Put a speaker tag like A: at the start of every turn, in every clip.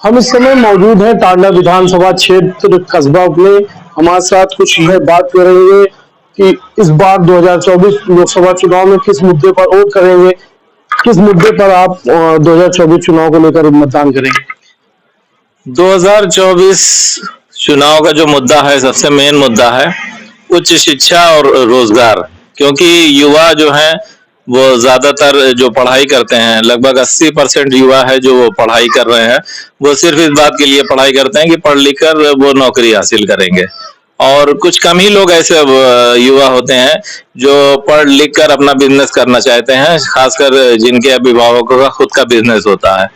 A: हम इस समय मौजूद हैं टांडा विधानसभा क्षेत्र कस्बा में। हमारे साथ कुछ है बात करेंगे कि इस बार 2024 लोकसभा चुनाव में किस मुद्दे पर वोट करेंगे, किस मुद्दे पर आप 2024 चुनाव को लेकर मतदान करेंगे।
B: 2024 चुनाव का जो मुद्दा है, सबसे मेन मुद्दा है उच्च शिक्षा और रोजगार। क्योंकि युवा जो है वो ज्यादातर जो पढ़ाई करते हैं, लगभग 80% युवा है जो वो पढ़ाई कर रहे हैं। वो सिर्फ इस बात के लिए पढ़ाई करते हैं कि पढ़ लिख कर वो नौकरी हासिल करेंगे। और कुछ कम ही लोग ऐसे युवा होते हैं जो पढ़ लिख कर अपना बिजनेस करना चाहते हैं, खासकर जिनके अभिभावकों का खुद का बिजनेस होता है।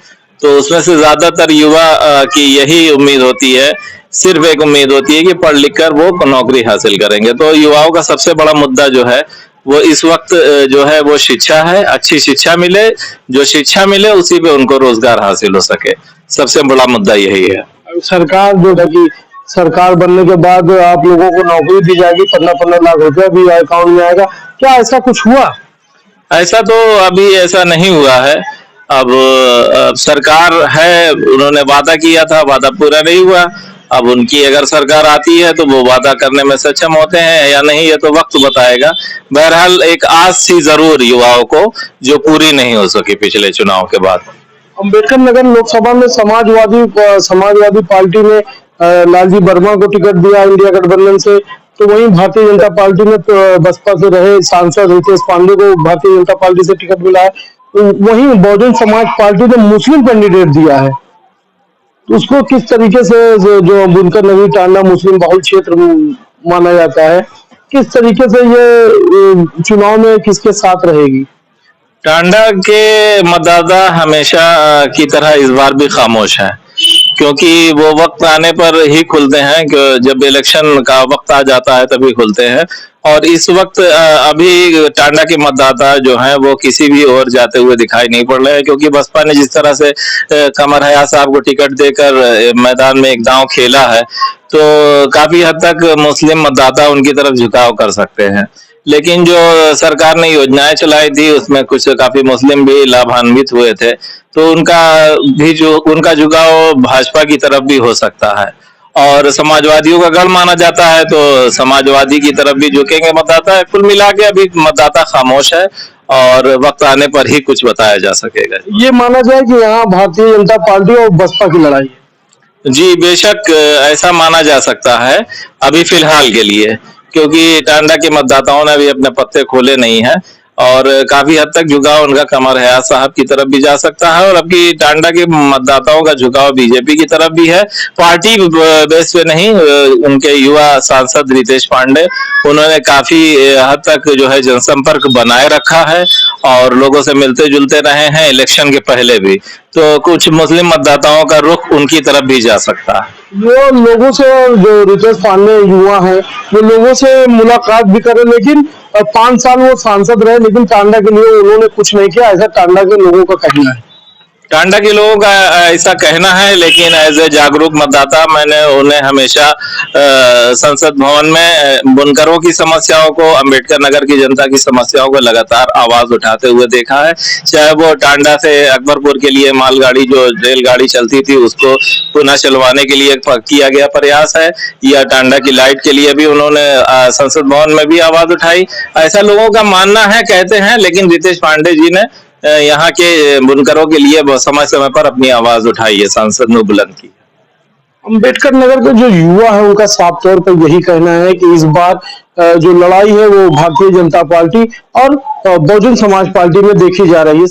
B: तो उसमें से ज्यादातर युवा की यही उम्मीद होती है, सिर्फ एक उम्मीद होती है कि पढ़ लिख कर वो नौकरी हासिल करेंगे। तो युवाओं का सबसे बड़ा मुद्दा जो है वो इस वक्त जो है वो शिक्षा है। अच्छी शिक्षा मिले, जो शिक्षा मिले उसी पे उनको रोजगार हासिल हो सके, सबसे बड़ा मुद्दा यही है।
A: सरकार जो है कि सरकार बनने के बाद आप लोगों को नौकरी दी जाएगी, 15-15 लाख रुपया भी अकाउंट में आएगा, क्या ऐसा कुछ हुआ?
B: ऐसा तो अभी ऐसा नहीं हुआ है। अब सरकार है, उन्होंने वादा किया था, वादा पूरा नहीं हुआ। अब उनकी अगर सरकार आती है तो वो वादा करने में सक्षम होते हैं या नहीं, ये तो वक्त बताएगा। बहरहाल एक आस थी जरूर युवाओं को, जो पूरी नहीं हो सकी पिछले चुनाव के बाद।
A: अम्बेडकर नगर लोकसभा में समाजवादी पार्टी ने लालजी वर्मा को टिकट दिया इंडिया गठबंधन से, तो वहीं भारतीय जनता पार्टी ने बसपा से रहे सांसद रितेश पांडे को भारतीय जनता पार्टी से टिकट मिला है। तो वहीं बहुजन समाज पार्टी ने मुस्लिम कैंडिडेट दिया है, तो उसको किस तरीके से जो बुनकर नगरी टांडा मुस्लिम बहुल क्षेत्र माना जाता है, किस तरीके से ये चुनाव में किसके साथ रहेगी?
B: टांडा के मतदाता हमेशा की तरह इस बार भी खामोश हैं, क्योंकि वो वक्त आने पर ही खुलते हैं कि जब इलेक्शन का वक्त आ जाता है तभी खुलते हैं। और इस वक्त अभी टांडा के मतदाता जो हैं वो किसी भी ओर जाते हुए दिखाई नहीं पड़ रहे हैं, क्योंकि बसपा ने जिस तरह से कमर हयात साहब को टिकट देकर मैदान में एक दांव खेला है, तो काफी हद तक मुस्लिम मतदाता उनकी तरफ झुकाव कर सकते हैं। लेकिन जो सरकार ने योजनाएं चलाई थी उसमें कुछ काफी मुस्लिम भी लाभान्वित हुए थे, तो उनका झुकाव भाजपा की तरफ भी हो सकता है। और समाजवादियों का गढ़ माना जाता है, तो समाजवादी की तरफ भी झुकेंगे मतदाता। कुल मिला के अभी मतदाता खामोश है और वक्त आने पर ही कुछ बताया जा सकेगा।
A: ये माना जाए कि यहाँ भारतीय जनता पार्टी और बसपा की लड़ाई है।
B: जी बेशक ऐसा माना जा सकता है अभी फिलहाल के लिए, क्योंकि टांडा के मतदाताओं ने अभी अपने पत्ते खोले नहीं हैं और काफी हद तक झुकाव उनका कमर हयात साहब की तरफ भी जा सकता है। और अभी टांडा के मतदाताओं का झुकाव बीजेपी की तरफ भी है, पार्टी बेस पे नहीं। उनके युवा सांसद रितेश पांडे, उन्होंने काफी हद तक जो है जनसंपर्क बनाए रखा है और लोगों से मिलते जुलते रहे हैं इलेक्शन के पहले भी, तो कुछ मुस्लिम मतदाताओं का रुख उनकी तरफ भी जा सकता है।
A: वो लोगों से, जो रितेश पांडे युवा है, वो लोगों से मुलाकात भी करे, लेकिन 5 साल वो सांसद रहे लेकिन टांडा के लिए उन्होंने कुछ नहीं किया, ऐसा टांडा के लोगों का कहना है।
B: टांडा के लोगों का ऐसा कहना है, लेकिन एज ए जागरूक मतदाता मैंने उन्हें हमेशा संसद भवन में बुनकरों की समस्याओं को, अम्बेडकर नगर की जनता की समस्याओं को लगातार आवाज उठाते हुए देखा है। चाहे वो टांडा से अकबरपुर के लिए मालगाड़ी, जो रेलगाड़ी चलती थी, उसको पुनः चलवाने के लिए किया गया प्रयास है, या टांडा की लाइट के लिए भी उन्होंने संसद भवन में भी आवाज उठाई। ऐसा लोगों का मानना है, कहते हैं। लेकिन रितेश पांडे जी ने यहाँ के बुनकरों के लिए समय समय पर अपनी आवाज उठाई है, संसद में बुलंद की।
A: अम्बेडकर नगर के जो युवा है उनका साफ तौर पर यही कहना है कि इस बार जो लड़ाई है वो भारतीय जनता पार्टी और बहुजन समाज पार्टी में देखी जा रही है।